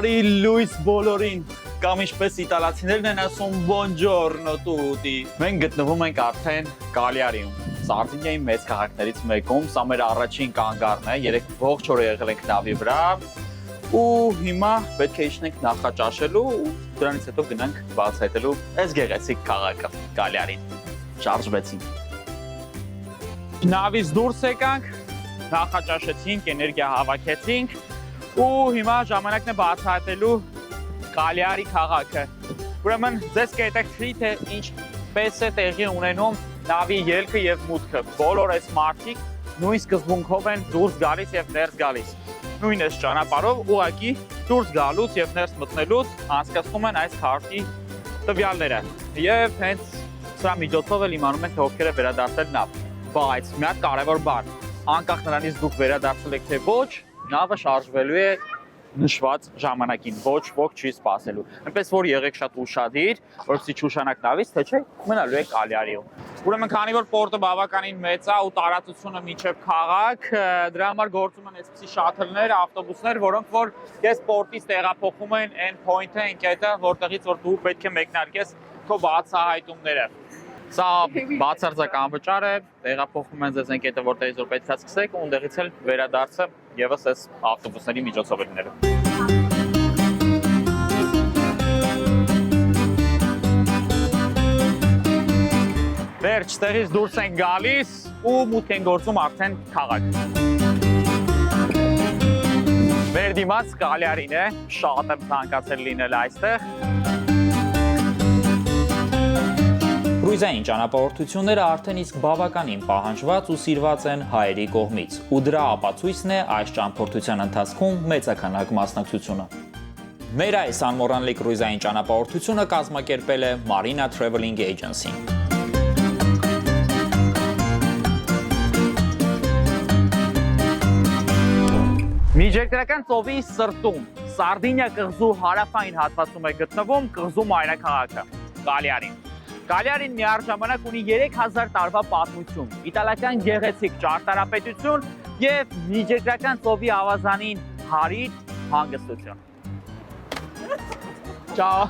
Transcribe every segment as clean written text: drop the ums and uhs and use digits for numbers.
Բարի լույս բոլորին, կամ ինչպես իտալացիներն են ասում buongiorno tutti։ Մենք գտնվում ենք արդեն Կալիարիում, Սարդինիայի մեծ քաղաքներից մեկում, սա մեր առաջին կանգառն է, երեք ողջ օրը եղել ենք նավի վրա ու հիմա պետք է իջնենք նախաճաշելու ու դրանից հետո գնանք բացահայտելու այս գեղեցիկ քաղաքը Կալիարին։ Շարժվեցինք։ Նավից դուրս եկանք, նախաճաշեցինք, էներգիա հավաքեցինք ու հիմա ժամանակն է բացահայտելու Կալիարի քաղաքը։ Ուրեմն ձեզ կհետաքրքրի թե ինչպես է տեղի ունենում նավի ելքը եւ մուտքը։ Բոլոր այս մարդիկ նույն սկզբունքով են դուրս գալիս եւ ներս գալիս։ Նույն այս ճանապարհով ուղղակի դուրս գալուց եւ ներս մտնելուց անցկացնում են այս քարտի տվյալները։ Եվ հենց սրա միջոցով էլ իմանում են թե ովքեր է վերադարձել նավ։ Բայց մի հատ կարևոր բան, անկախ նրանից դուք վերադարձել եք թե ոչ, նավը շարժվելու է նշված ժամանակին, ոչ ոք չի սպասելու։ Այնպես որ եղեք շատ ուշադիր, որպեսզի չուշանաք նավից, թե չէ մնալու եք Կալիարիում։ Ուրեմն քանի որ պորտը բավականին մեծ է ու տարածությունը մինչև քաղաք, դրա համար գործում են այսպիսի շաթլներ, ավտոբուսներ, որոնք որ ես պորտից տեղափոխում են այն point-ը, այն կետը, որտեղից որ դու պետք է մեկնարկես քո բացահայտումները։ Սա բացարձակ անվճար է, տեղափոխում են ձեզ այն կետը, որտեղից որ պետք է սկսեք, ու ունդեղից էլ վերադարձը եւս այս ավտոբուսների միջոցով է լինելու։ Վերջ, տեղից դուրս են գալիս ու մուտք են գործում արդեն քաղաք։ Մեր դիմաց Կալիարին է, շատ եմ ցանկացել լինել այստեղ։ Կրուիզային ճանապարհորդությունները արդեն իսկ բավականին պահանջված ու սիրված են հայերի կողմից, ու դրա ապացույցն է այս ճամփորդության ընթացքում մեծաքանակ մասնակցությունը։ Մեր այս անմոռանալի կրուիզային ճանապարհորդությունը կազմակերպել է Marina Traveling Agency-ն։ Միջերկրական ծովի սրտում, Սարդինիա կղզու հարավային հատվածում է գտնվում կղզու մայրաքաղաքը Կալիարին։ Կալիարին միառժամանակ ունի 3000 տարվա պատմություն, իտալական գեղեցիկ ճարտարապետություն եւ միջերկրական ծովի ավազանին հարիր հանգստություն։ Ciao։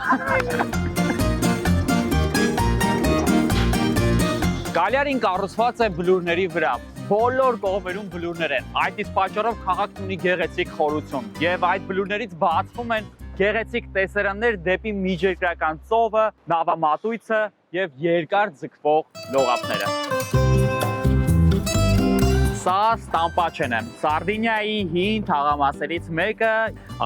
Կալիարին կառուցված է բլուրների վրա։ Բոլոր կողմերում բլուրներ են։ Այդ իսկ պատճառով քաղաքն ունի գեղեցիկ խորություն եւ այդ բլուրներից բացվում են գեղեցիկ տեսարաններ դեպի միջերկրական ծովը, նավամատույցը եւ երկար ձգվող լողափները։ Սա Ստամպաչեն է, Սարդինիայի հին թաղամասերից մեկը,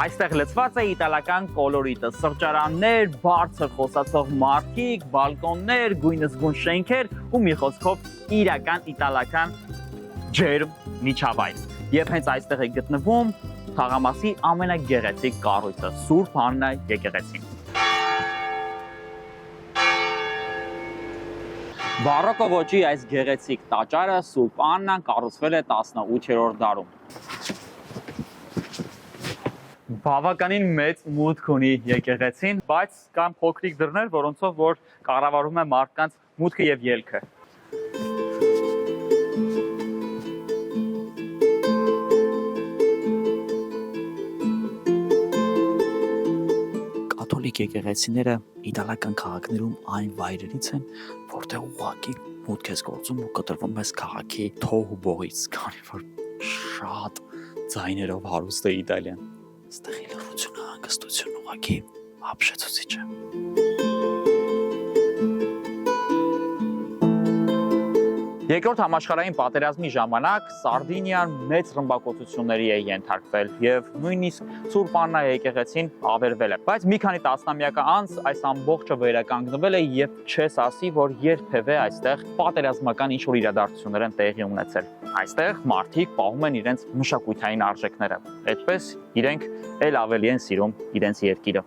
այստեղ լցված է իտալական կոլորիտը, սրճարաններ, բարձր խոսացող մարդիկ, բալկոններ, գույնզգույն շենքեր ու մի խոսքով իրական իտալական ջերմ միջավայր։ Եվ հենց այստեղ է գտնվում թաղամասի ամենագեղեցիկ կառույցը՝ Սուրբ Աննա եկեղեցին։ Բարոկո ոճի այս գեղեցիկ տաճարը Սուրբ Աննան կառուցվել է 18-րդ դարում։ Բավականին մեծ մուտք ունի եկեղեցին, բայց կան փոքրիկ դռներ, որոնցով որ կառավարում է մարդկանց մուտքը եւ ելքը։ Կաթոլիկ եկեղեցիները իտալական քաղաքներում այն վայրերից են, որտեղ ուղղակի մուտք ես գործում ու կտրվում ես քաղաքի թոհ ու բողից, քանի որ շատ ձայներով հարուստ է Իտալիան։ Այստեղի լռությունը, հանգստությունը ուղղակի ապշեցուցիչ է։ Երկրորդ համաշխարհային պատերազմի ժամանակ Սարդինիան մեծ ռմբակոծությունների է ենթարկվել եւ նույնիսկ Սուրբ Աննա եկեղեցին ավերվել է։ Բայց մի քանի տասնամյակ անց այս ամբողջը վերականգնվել է եւ չես ասի, որ երբևէ այստեղ պատերազմական ինչ-որ իրադարձություններ են տեղի ունեցել։ Այստեղ մարդիկ պահում են իրենց մշակութային արժեքները։ Այդպես իրենք ել ավելի են սիրում իրենց երկիրը։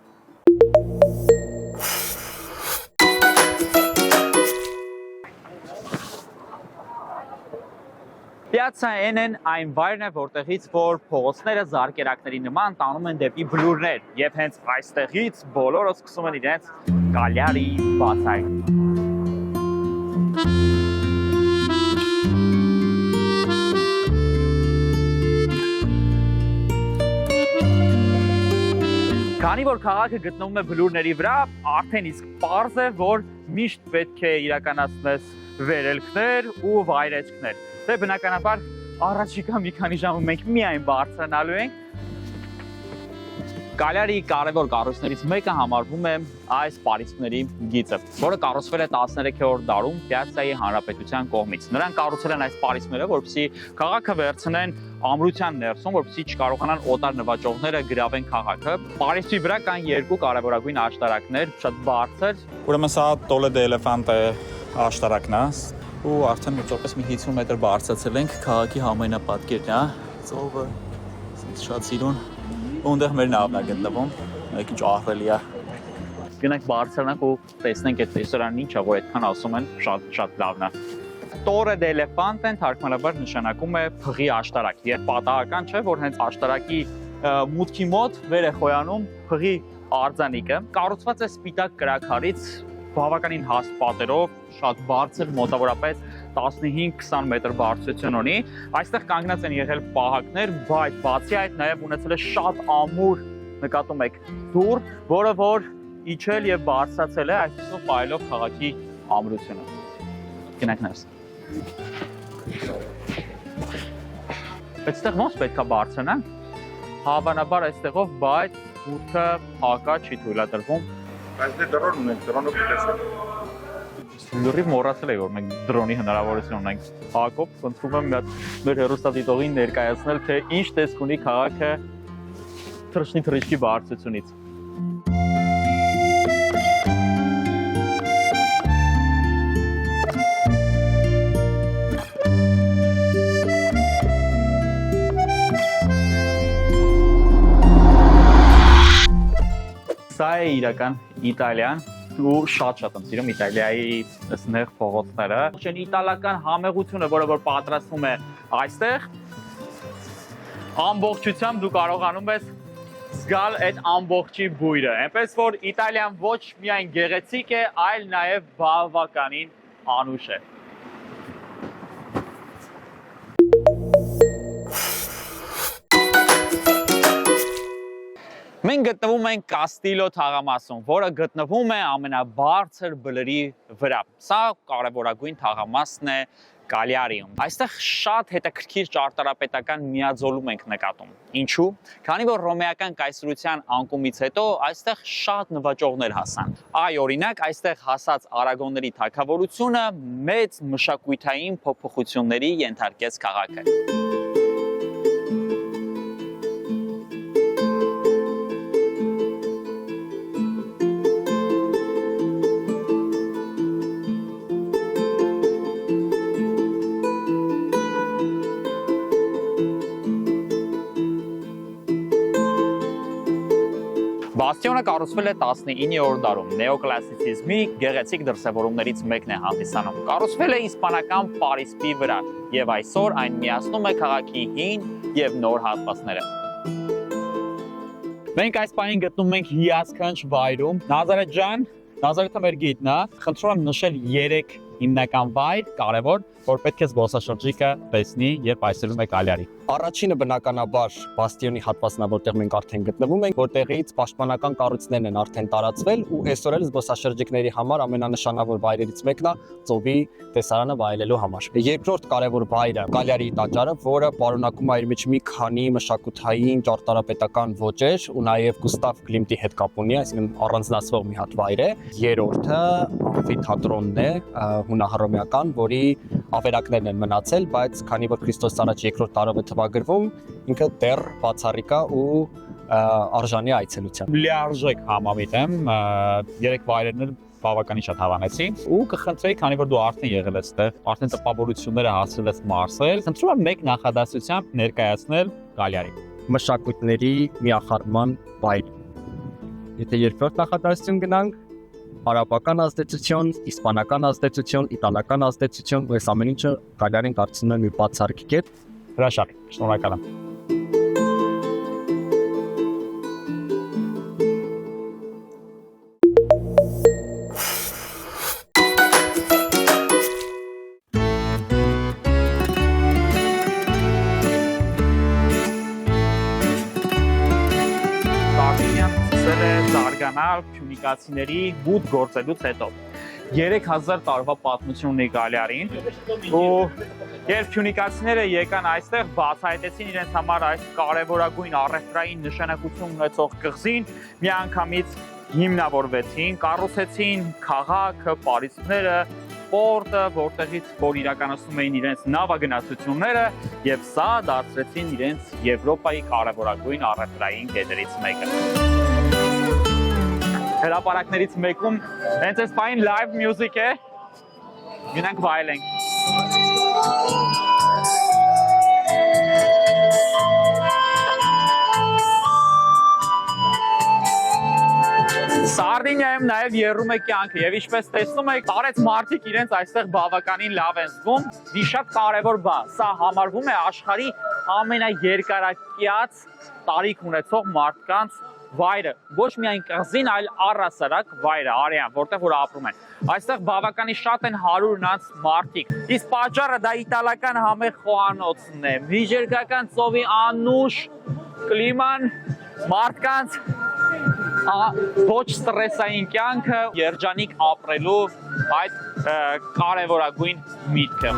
Պիացա Էնեն այն վայրն է, որտեղից որ փողոցները զարկերակների նման տանում են դեպի բլուրներ, եւ հենց այստեղից բոլորը սկսում են իրենց Կալիարի բացահայտումը։ Քանի որ քաղաքը գտնվում է բլուրների վրա, արդեն իսկ պարզ է, որ միշտ պետք է իրականացնես վերելքներ ու վայրեջքներ։ Դե բնականաբար առաջիկա մի քանի ժամում մենք միայն բարձրանալու ենք։ Կալիարի կարևոր կառույցներից մեկը համարվում է այս պարիսպների գիծը, որը կառուցվել է 13-րդ դարում Պիացցայի հանրապետության կողմից։ Նրանք կառուցել են այս պարիսպները, որպեսզի քաղաքը վերցնեն ամրության ներսում, որպեսզի չկարողանան օտար նվաճողները գրավեն քաղաքը։ Պարիսպի վրա կան երկու կարևորագույն աշտարակներ, շատ բարձր։ Ուրեմն սա Տոլե դե Էլեֆանտե աշտարակն է, ու արդեն մոտավորապես մի 50 մետր բարձրացել ենք քաղաքի համայնապատկերն է, ծովը շատ սիրուն։ Ունդեղ մեր նավն է գտնվում, մեկ ինչ ահռելի է։ Գնանք բարձրանանք ու տեսնենք այդ ռեստորանն ինչ է, որ այդքան ասում են, շատ լավն է։ Տորե դե Էլեֆանտեն թարգմանաբար նշանակում է փղի աշտարակ, եւ պատահական չէ, որ հենց աշտարակի մուտքի մոտ վեր է խոյանում փղի արձանիկը, կառուցված է սպիտակ կրաքարից, բավականին հաստ պատերով, շատ բարձր, մոտավորապես 15-20 մետր բարձրություն ունի։ Այստեղ կանգնած են եղել պահակներ, բայց բացի այդ նաև ունեցել է շատ ամուր, նկատում եք, դուռ, որը որ իջել եւ բարձրացել է, այսպեսով պայելով քաղաքի ամրությունը։ Գնանք ներս։ Այստեղ ոնց պետք է բարձրանանք։ Հավանաբար այստեղով, բայց դուրքը հակա չի թույլատրվում։ Բայց դե դրոն ունենք, դրոնով տեսեք։ Լուրի մոռացել եմ, որ մենք դրոնի հնարավորություն ունենք։ Հակոբ, խնդրում եմ մի հատ մեր հեռուստադիտողին ներկայացնել, թե ինչ տեսք ունի քաղաքը թռչնի բարձրությունից։ Սա է իրական Իտալիան ու շատ եմ սիրում Իտալիայի նեղ փողոցները։ Ողջույն իտալական համեղությունը, որը որ պատրաստվում է այստեղ, ամբողջությամբ դու կարողանում ես զգալ այդ ամբողջի բույրը։ Այնպես որ Իտալիան ոչ միայն գեղեցիկ է, այլ նաև բավականին անուշ է։ Մենք գտնվում ենք Կաստիլո թաղամասում, որը գտնվում է ամենաբարձր բլրի վրա։ Սա կարևորագույն թաղամասն է Կալիարիում։ Այստեղ շատ հետաքրքիր ճարտարապետական միաձուլում ենք նկատում։ Ինչու՞։ Քանի որ ռոմեական կայսրության անկումից հետո այստեղ շատ նվաճողներ հասան։ Այ օրինակ այստեղ հասած արագոնների թագավորությունը մեծ մշակութային փոփոխությունների ենթարկեց քաղաքը։ Բաստիոնը կառուցվել է 19-րդ դարում, նեոկլասիցիզմի գեղեցիկ դրսևորումներից մեկն է հանդիսանում։ Կառուցվել է իսպանական պարիսպի վրա եւ այսօր այն միացնում է քաղաքի հին եւ նոր հատվածները։ Մենք այս պահին գտնվում ենք հիասքանչ վայրում։ Նազարեթ ջան, Նազարեթը մեր գիդն է, խնդրում եմ նշել 3 հիմնական վայր, կարևոր, որ պետք է զբոսաշրջիկը տեսնի, երբ այցելում է Կալիարի։ Առաջինը բնականաբար Բաստիոնի հատվածն է, որտեղ մենք արդեն գտնվում ենք, որտեղից պաշտպանական կառույցներն են արդեն տարածվել ու այսօր էլ զբոսաշրջիկների համար ամենանշանավոր վայրերից մեկն է ծովի տեսարանը վայելելու համար։ Երկրորդ կարևոր վայրը Կալիարիի տաճարը, որը պարունակում է իր մեջ մի քանի մշակութային ճարտարապետական ոճեր ու նաև Գուստավ Կլիմտի հետ կապ ունի, այսինքն առանձնացվող մի հատ վայր է։ Երրորդը ամֆիթատրոնն է, հունահռոմեական, որի ավերակներն են մնացել, բայց քանի որ Քրիստոս առաջ երկրորդ տարով է թվագրվում, ինքը դեռ բացառիկ է ու արժանի այցելության։ Լիարժեք համամիտ եմ, 3 վայրերն էլ բավականին շատ հավանեցի ու կխնդրեի, քանի որ դու արդեն եղել ես այդտեղ, արդեն տպավորությունները հասցրել ես մարսել, խնդրում եմ մեկ նախադասությամբ ներկայացնել Կալիարի։ Մշակույթների միախառնման վայր։ Եթե երկրորդ նախադասություն գնանք, արաբական ազդեցություն, իսպանական ազդեցություն, իտալական ազդեցություն, այս ամեն ինչը Կալիարին կարծում եմ մի բացառիկ կետ։ Հրաշալի, շնորհակալ եմ։ ֆյունիկացիների մուտ գործելուց հետո 3000 տարվա պատմություն ունի Կալիարին ու երբ ֆյունիկացիները եկան այստեղ բացահայտեցին իրենց համար այս կարևորագույն առևտրային նշանակություն ունեցող կղզին միանգամից հիմնավորվեցին, կառուցեցին քաղաքը, պարիսպները, պորտը, որտեղից որ իրականացնում էին իրենց նավագնացությունները եւ սա դարձրեցին իրենց Եվրոպայի կարևորագույն առևտրային կետերից մեկը։ Հրապարակներից մեկում հենց այս բային live music է, գնանք վայելենք։ Սարդինիայում նաև եռում է կյանքը եւ ինչպես տեսնում եք, տարեց մարդիկ իրենց այստեղ բավականին լավ են զգում։ Մի շատ կարևոր բան, սա համարվում է աշխարհի ամենաերկարակյաց տարիք ունեցող մարդկանց վայրը, ոչ միայն կղզին, այլ առհասարակ վայրը, Արիան, որտեղ որ ապրում են։ Այստեղ բավականին շատ են 100-ից մարդիկ։ Իսկ պատճառը դա իտալական համեղ խոհանոցն է, միջերկրական ծովի անուշ կլիման, մարդկանց ոչ ստրեսային կյանքը, երջանիկ ապրելու այդ կարևորագույն միտքը։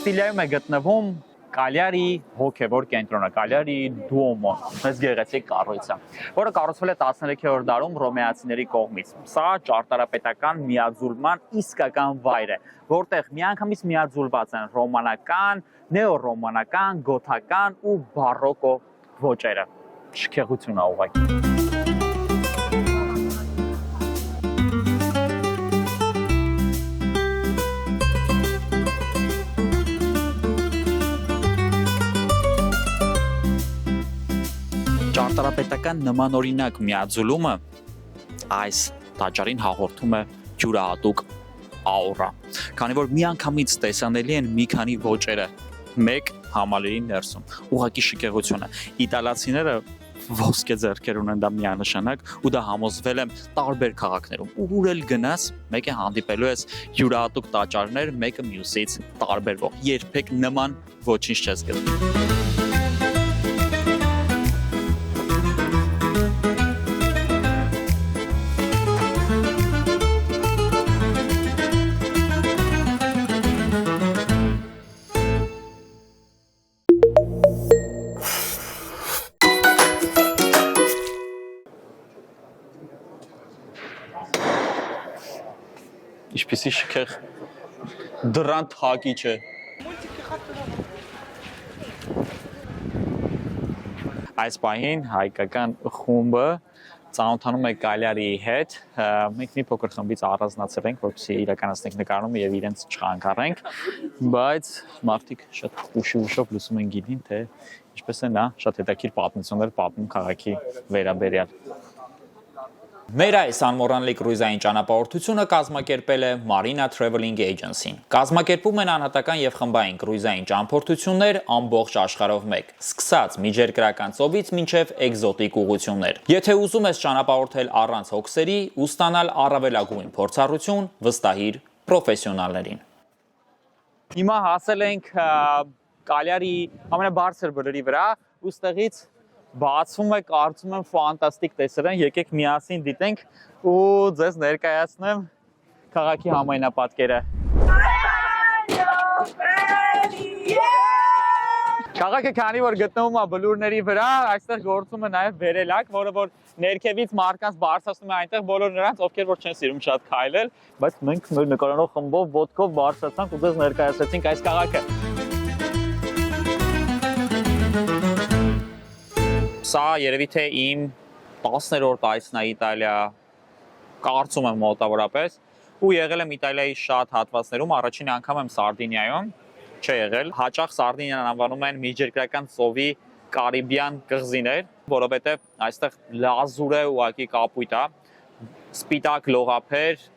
Կաստիլիայում է գտնվում Կալիարի հոգևոր կենտրոնը, Կալիարի Դուոմո, մեծ գեղեցիկ կառույցը, որը կառուցվել է 13-րդ դարում ռոմեացիների կողմից։ Սա ճարտարապետական միաձուլման իսկական վայր է, որտեղ միանգամից միաձուլված են ռոմանական, նեոռոմանական, գոթական ու բարոկո ոճերը։ Շքեղություն է ուղղակի։ Ճարտարապետական նմանօրինակ միաձուլումը այս տաճարին հաղորդում է յուրահատուկ աուրա, քանի որ միանգամից տեսանելի են մի քանի ոճերը մեկ համալիրի ներսում։ Ուղղակի շքեղություն է։ Իտալացիները ոսկե ձեռքեր ունեն դա միանշանակ ու դա համոզվել եմ տարբեր քաղաքներում։ Ուր էլ գնաս, մեկ է հանդիպելու ես յուրահատուկ տաճարներ, մեկը մյուսից տարբերվող։ Երբեք նման ոչինչ չես գտնում։ Ինչպեսի շքեղ դրան թակի չէ։ Այս պահին հայկական խումբը ծանոթանում է Կալիարիի հետ։ Մենք մի փոքր խմբից առանձնացել ենք, որպեսզի իրականացնենք նկարումը եւ իրենց չխանգարենք, բայց մարդիկ շատ ուշով լսում են գինին, թե ինչպես է նա շատ հետաքրքիր պատմություններ պատմում քաղաքի վերաբերյալ։ Մեր այս անմոռանալի կրուիզային ճանապարհորդությունը կազմակերպել է Marina Traveling Agency-ն։ Կազմակերպում են անհատական եւ խմբային կրուիզային ճամփորդություններ ամբողջ աշխարհով մեկ, սկսած միջերկրական ծովից մինչեւ էկզոտիկ ուղղություններ։ Եթե ուզում ես ճանապարհորդել առանց հոգսերի ու ստանալ առավելագույն փորձառություն, վստահիր պրոֆեսիոնալներին։ Հիմա հասել ենք Կալիարի ամենաբարձր բլրի վրա, ուստեղից բացվում է, կարծում եմ ֆանտաստիկ տեսարան, եկեք միասին դիտենք ու ձեզ ներկայացնեմ քաղաքի համայնապատկերը։ Քաղաքը քանի որ գտնվում է բլուրների վրա, այստեղ գործում է նաև վերելակ, որը որ ներքևից մարդկանց բարձրացնում է այնտեղ բոլոր նրանց, ովքեր որ չեն սիրում շատ քայլել, բայց մենք մեր նկարանող խմբով ոտքով բարձրացանք ու ձեզ ներկայացրեցինք այս քաղաքը։ Սա երևի թե իմ 10-րդ այցն է Իտալիա, կարծում եմ մոտավորապես, ու եղել եմ Իտալիայի շատ հատվածներում, առաջին անգամ եմ Սարդինիայում, չէ եղել, հաճախ Սարդինիան անվանում են միջերկրական ծովի կարիբյան կղզիներ, որովհետև այստեղ լազուր է ուղղակի կապույտ է, սպիտակ լողափեր,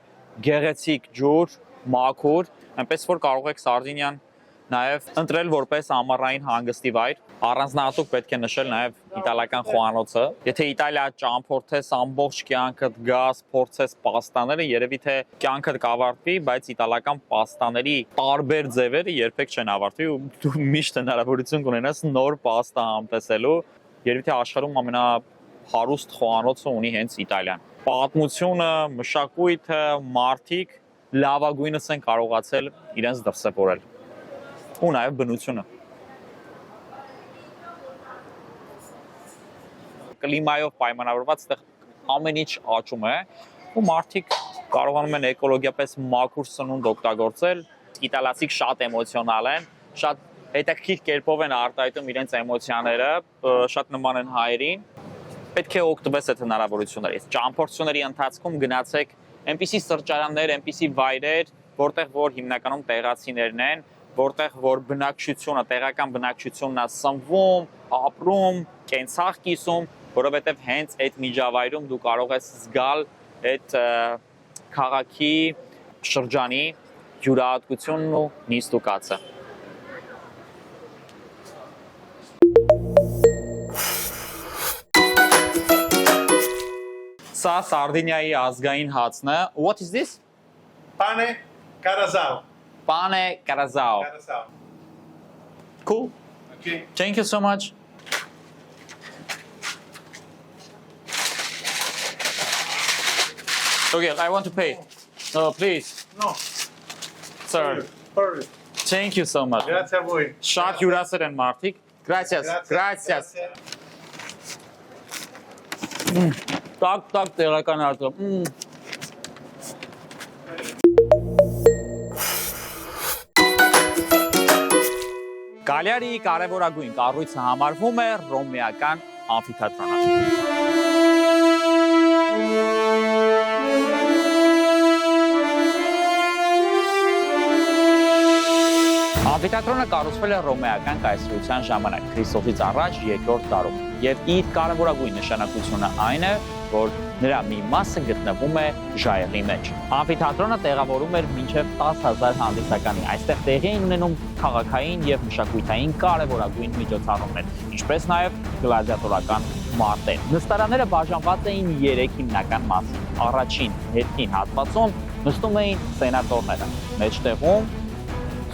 գեղեցիկ ջուր, մաքուր, այնպես որ կարող եք Սարդինիան նաև ընտրել որպես ամառային հանգստի վայր։ Առանձնահատուկ պետք է նշել նաև իտալական խոհանոցը։ Եթե Իտալիա ճամփորդես ամբողջ կյանքդ գաս, փորձես պաստաները, երևի թե կյանքդ կավարտվի, բայց իտալական պաստաների տարբեր ձևերը երբեք չեն ավարտվի ու դու միշտ հնարավորություն կունենաս նոր պաստա համտեսելու։ Երևի թե աշխարհում ամենահարուստ խոհանոցը ունի հենց Իտալիան։ Պատմությունը, մշակույթը, մարդիկ լավագույնս են կարողացել իրենց դրսևորել։ Ու նաև բնությունը։ Կլիմայով պայմանավորված այդտեղ ամեն ինչ աճում է ու մարդիկ կարողանում են էկոլոգիապես մաքուր սնունդ օգտագործել։ Իտալացիք շատ էմոցիոնալ են, շատ հետաքրքիր կերպով են արտահայտում իրենց էմոցիաները, շատ նման են հայերին։ Պետք է օգտվես այդ հնարավորություններից։ Ճամփորդությունների ընթացքում գնացեք այնպիսի սրճարաններ, այնպիսի վայրեր, որտեղ որ հիմնականում տեղացիներն են, որտեղ որ բնակչությունը, տեղական բնակչությունն է սնվում, ապրում, կենցաղ կիսում, որովհետև հենց այդ միջավայրում դու կարող ես զգալ այդ քաղաքի շրջանի յուրահատկությունն ու նիստուկացը։ Սա Սարդինիայի ազգային հացն է։ What is this? Pane Carazao. Pane Carazao. Carazao. Cool. Okay. Thank you so much. Okay, I want to pay. Please, No. sir. Sorry. Thank you so much. Grazie a voi. Շատ հյուրասեր են մարդիկ։ Gracias. Gracias. Տակ տեղական արտը։ Կալիարիի կարևորագույն կառույցը համարվում է ռոմեական ամֆիթատրոնը։ Ամֆիթատրոնը կառուցվել է ռոմեական կայսրության ժամանակ, Քրիստոսից առաջ 2-րդ դարում, եւ իր կարևորագույն նշանակությունը այն է, որ նրա մի մասը գտնվում է ժայռի մեջ։ Ամֆիթատրոնը տեղավորում էր մինչև 10,000 հանդիսականի։ Այստեղ տեղի էին ունենում քաղաքային եւ մշակութային կարևորագույն միջոցառումներ, ինչպես նաեւ գլադիատորական մարտեր։ Նստարանները բաժանված էին 3 հիմնական մասի։ Առաջին հետքին հատվածում նստում էին սենատորները, մեջտեղում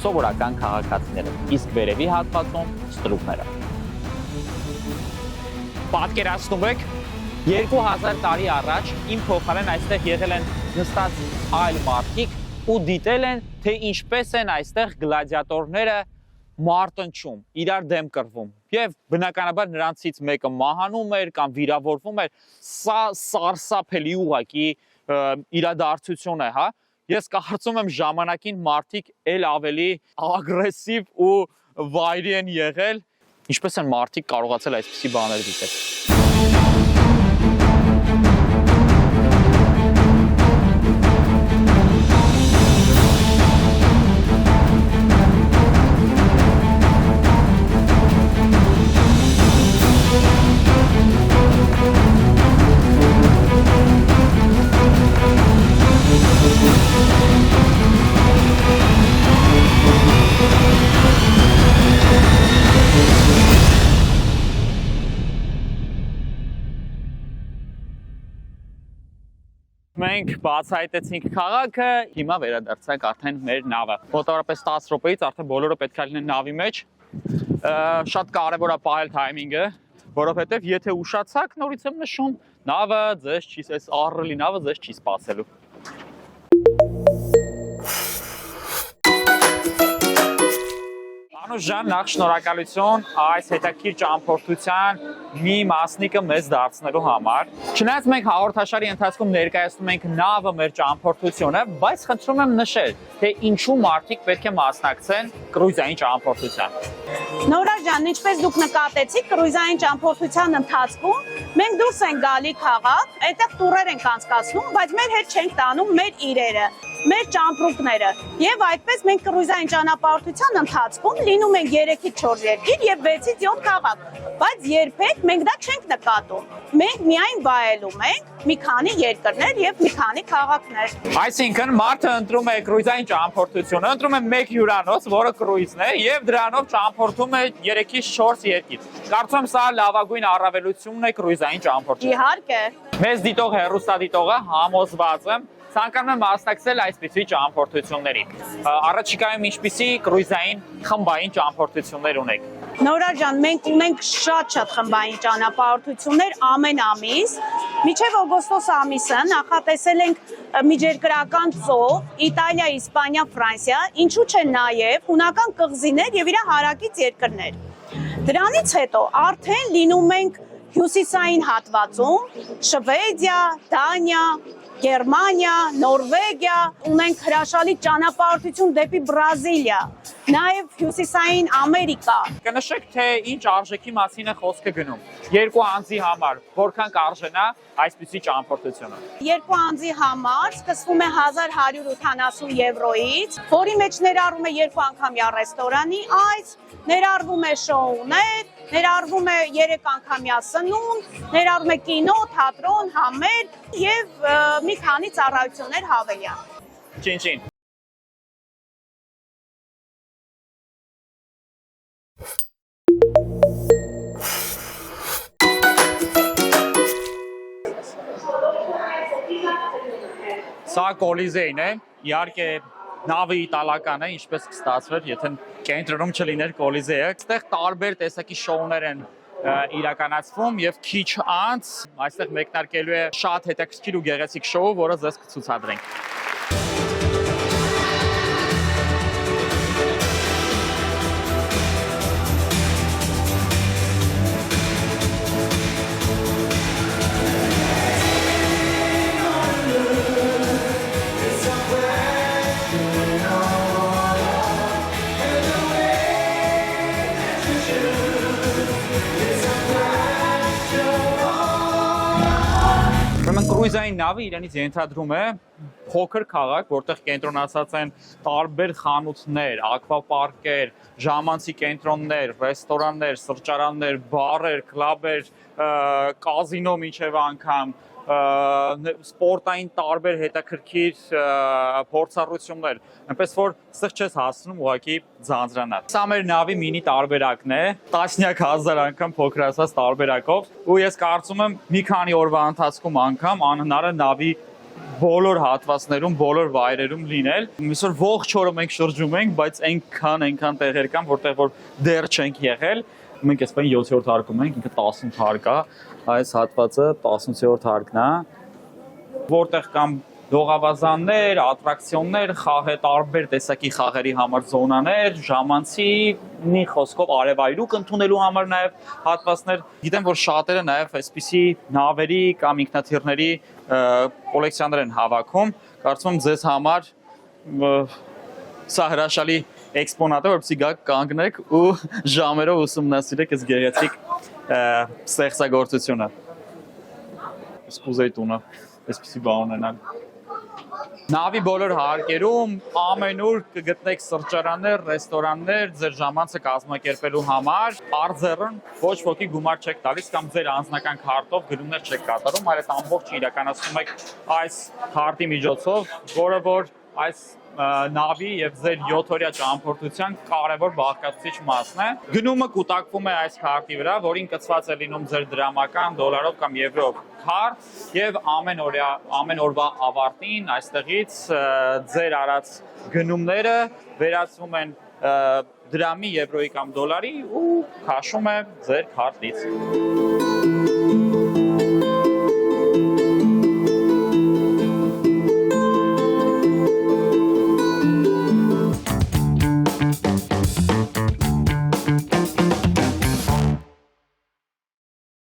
սովորական քաղաքացիները, իսկ վերևի հատվածում ստրուկները։ Պատկերացնում եք, 2000 տարի առաջ իմ փոխարեն այստեղ եղել են նստած այլ մարդիկ ու դիտել են, թե ինչպես են այստեղ գլադիատորները մարտնչում, իրար դեմ կռվում։ Եվ բնականաբար նրանցից մեկը մահանում էր կամ վիրավորվում էր։ Սա սարսափելի ուղղակի իրադարձություն է, հա։ Ես կարծում եմ ժամանակին մարդիկ էլ ավելի ագրեսիվ ու վայրի են եղել, ինչպես են մարդիկ կարողացել այսպիսի բաներ դիտել։ Մենք բացահայտեցինք քաղաքը, հիմա վերադարձանք արդեն մեր նավը։ Մոտավորապես 10 րոպեից արդեն բոլորը պետք է լինեն նավի մեջ։ Շատ կարևոր է պահել թայմինգը, որովհետև եթե ուշացաք, նորից եմ նշում, նավը ձեզ չի, այս ահռելի նավը ձեզ չի սպասելու։ Անուշ ջան, նախ շնորհակալություն այս հետաքրքիր ճամփորդության մի մասնիկը մեզ դարձնելու համար։ Չնայած մենք հաղորդաշարի ընթացքում ներկայացնում ենք նավը մեր ճամփորդությունը, բայց խնդրում եմ նշել, թե ինչու մարդիկ պետք է մասնակցեն կրուիզային ճամփորդության։ Նորա ջան, ինչպես դուք նկատեցիք, կրուիզային ճամփորդության ընթացքում մենք դուրս ենք գալի քաղաք, այդտեղ տուրեր ենք անցկացնում, բայց մեր հետ չենք տանում մեր իրերը։ մեր ճամպրուկները։ Եվ այդպես մենք կրուիզային ճանապարհորդության ընթացքում լինում ենք 3-ից 4 երկիր եւ 6-ից 7 քաղաք, բայց երբեք մենք դա չենք նկատում։ Մենք միայն վայելում ենք մի քանի երկրներ եւ մի քանի քաղաքներ։ Այսինքն մարդը ընտրում է կրուիզային ճամփորդությունը, ընտրում է մեկ հյուրանոց, որը կրուիզն է, եւ դրանով ճամփորդում է 3-ից 4 երկիր։ Կարծում եմ սա լավագույն առավելությունն է կրուիզային ճամփորդության։ Իհարկե։ Մեզ դիտող հեռուստադիտողը համոզված եմ ցանկանում եմ մասնակցել այսպիսի ճամփորդությունների։ Առաջիկայում ինչպիսի կրուիզային խմբային ճամփորդություններ ունեք։ Նորա ջան, մենք ունենք շատ խմբային ճանապարհորդություններ ամեն ամիս։ Մինչև օգոստոս ամիսը նախատեսել ենք միջերկրական ծով, Իտալիա, Իսպանիա, Ֆրանսիա, ինչու՞ չէ նաև հունական կղզիներ եւ իր հարակից երկրներ։ Դրանից հետո արդեն լինում ենք հյուսիսային հատվածում, Շվեդիա, Դանիա, Գերմանիա, Նորվեգիա, ունենք հրաշալի ճանապարհորդություն դեպի Բրազիլիա, նաև հյուսիսային Ամերիկա։ Կնշեք, թե ինչ արժեքի մասին է խոսքը գնում։ Երկու անձի համար որքան կարժենա այսպիսի ճամփորդությունը։ Երկու անձի համար սկսվում է 1180 եվրոից, որի մեջ ներառվում է 2 անգամյա ռեստորանի այց, ներառվում է շոուներ, ներառվում է 3 անգամյա սնունդ, ներառվում է կինո, թատրոն, համեր եւ մի քանի ծառայություններ հավելյալ։ Չին։ Սա Կոլիզեին է, իհարկե նավը իտալական է, ինչպես կստացվեր, եթե կենտրոնում չլիներ Կոլիզեը։ Այստեղ տարբեր տեսակի շոուներ են իրականացվում եւ քիչ անց այստեղ մեկնարկելու է շատ հետաքրքիր ու գեղեցիկ շոու, որը ձեզ կցուցադրենք։ Կրուիզային նավը իրենից ենթադրում է փոքր քաղաք, որտեղ կենտրոնացած են տարբեր խանութներ, ակվապարկեր, ժամանցի կենտրոններ, ռեստորաններ, սրճարաններ, բարեր, կլաբեր, կազինո մինչև անգամ, սպորտային տարբեր հետաքրքիր փորձառություններ, այնպես որ ստեղ չես հասնում ուղղակի ձանձրանալ։ Սա մեր նավի մինի տարբերակն է, տասնյակ հազար անգամ փոքրացած տարբերակով, ու ես կարծում եմ մի քանի օրվա ընթացքում անգամ անհնար է նավի բոլոր հատվածներում, բոլոր վայրերում լինել։ Այսօր ողջ օրը մենք շրջում ենք, բայց այնքան տեղեր կան, որտեղ որ դեռ չենք եղել։ Մենք այսպես 7-րդ հարկում ենք, ինքը 18 հարկ է, այս հատվածը 18-րդ հարկն է, որտեղ կան լողավազաններ, ատրակցիոններ, տարբեր տեսակի խաղերի համար զոնաներ, ժամանցի, մի խոսքով արևայրուք ընդունելու համար նաև հատվածներ։ Գիտեմ, որ շատերը նաև այսպիսի նավերի կամ ինքնաթիռների կոլեկցիաներ են հավաքում։ Կարծում եմ ձեզ համար սա հրաշալի էքսպոնատ է, որպեսզի գաք կանգնեք ու ժամերով ուսումնասիրեք այս գեղեցիկ ստեղծագործությունը։ Ես կուզեի տունը այսպիսի բան ունենալ։ Նավի բոլոր հարկերում ամենուր կգտնեք սրճարաններ, ռեստորաններ, ձեր ժամանցը կազմակերպելու համար, արձեռն ոչ ոքի գումար չեք տալիս կամ ձեր անձնական քարտով գնումներ չեք կատարում, այլ այդ ամբողջը իրականացնում եք այս քարտի միջոցով, որը որ այս նավի եւ ձեր 7-օրյա ճամփորդության կարևոր բաղկացուցիչ մասն է։ Գնումը կուտակվում է այս քարտի վրա, որին կցված է լինում ձեր դրամական, դոլարով կամ եվրոյով քարտ, եւ ամեն օրվա ավարտին այստեղից ձեր արած գնումները վերածվում են դրամի, եվրոյի կամ դոլարի ու քաշում է ձեր քարտից։